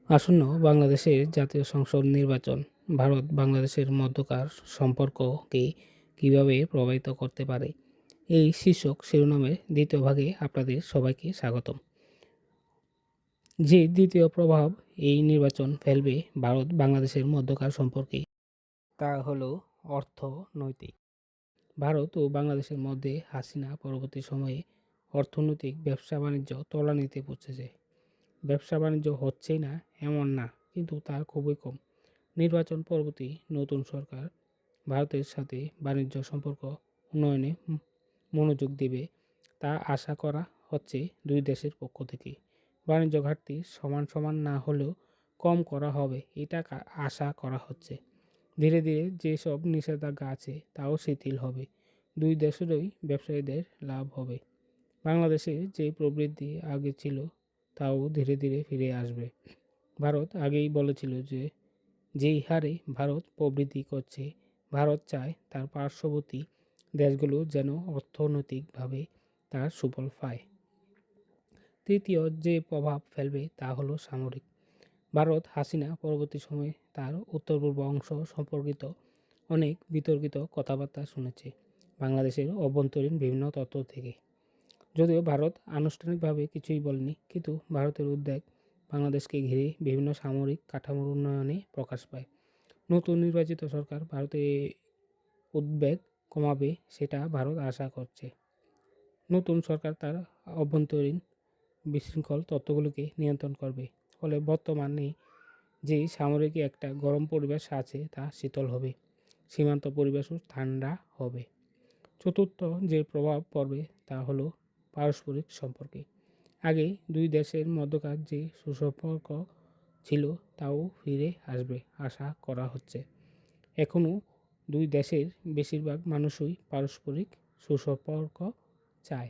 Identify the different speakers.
Speaker 1: আসন্ন বাংলাদেশের জাতীয় সংসদ নির্বাচন ভারত বাংলাদেশের মধ্যকার সম্পর্ককে কীভাবে প্রভাবিত করতে পারে, এই শীর্ষক শিরোনামের দ্বিতীয় ভাগে আপনাদের সবাইকে স্বাগতম। যে দ্বিতীয় প্রভাব এই নির্বাচন ফেলবে ভারত বাংলাদেশের মধ্যকার সম্পর্কে, তা হলো অর্থনৈতিক। ভারত ও বাংলাদেশের মধ্যে হাসিনা পরবর্তী সময়ে অর্থনৈতিক ব্যবসা বাণিজ্য তলানিতে পৌঁছেছে। ব্যবসা বাণিজ্য হচ্ছেই না এমন না, কিন্তু তা খুবই কম। নির্বাচন পরবর্তী নতুন সরকার ভারতের সাথে বাণিজ্য সম্পর্ক উন্নয়নে মনোযোগ দেবে, তা আশা করা হচ্ছে দুই দেশের পক্ষ থেকে। বাণিজ্য ঘাটতি সমান সমান না হলেও কম করা হবে, এটা আশা করা হচ্ছে। ধীরে ধীরে যেসব নিষেধাজ্ঞা আছে তাও শিথিল হবে। দুই দেশেরই ব্যবসায়ীদের লাভ হবে। বাংলাদেশে যে প্রবৃদ্ধি আগে ছিল তাও ধীরে ধীরে ফিরে আসবে। ভারত আগেই বলেছিল যে যেই হারে ভারত প্রবৃদ্ধি করছে, ভারত চায় তার পার্শ্ববর্তী দেশগুলো যেন অর্থনৈতিকভাবে তার সুফল পায়। তৃতীয় যে প্রভাব ফেলবে তা হলো সামরিক। ভারত হাসিনা পরবর্তী সময়ে তার উত্তর পূর্ব অংশ সম্পর্কিত অনেক বিতর্কিত কথাবার্তা শুনেছে বাংলাদেশের অভ্যন্তরীণ বিভিন্ন তত্ত্ব থেকে। যদিও ভারত আনুষ্ঠানিকভাবে কিছুই বলেনি, কিন্তু ভারতের উদ্বেগ বাংলাদেশকে ঘিরে বিভিন্ন সামরিক কাঠামোর উন্নয়নে প্রকাশ পায়। নতুন নির্বাচিত সরকার ভারতের উদ্বেগ কমাবে, সেটা ভারত আশা করছে। নতুন সরকার তার অভ্যন্তরীণ বিশৃঙ্খল তত্ত্বগুলোকে নিয়ন্ত্রণ করবে, ফলে বর্তমানে যে সামরিক একটা গরম পরিবেশ আছে তা শীতল হবে, সীমান্ত পরিবেশও ঠান্ডা হবে। চতুর্থ যে প্রভাব পড়বে তা হলো পারস্পরিক সম্পর্কে। আগে দুই দেশের মধ্যকার যে সুসম্পর্ক ছিল তাও ফিরে আসবে আশা করা হচ্ছে। এখনও দুই দেশের বেশিরভাগ মানুষই পারস্পরিক সুসম্পর্ক চায়।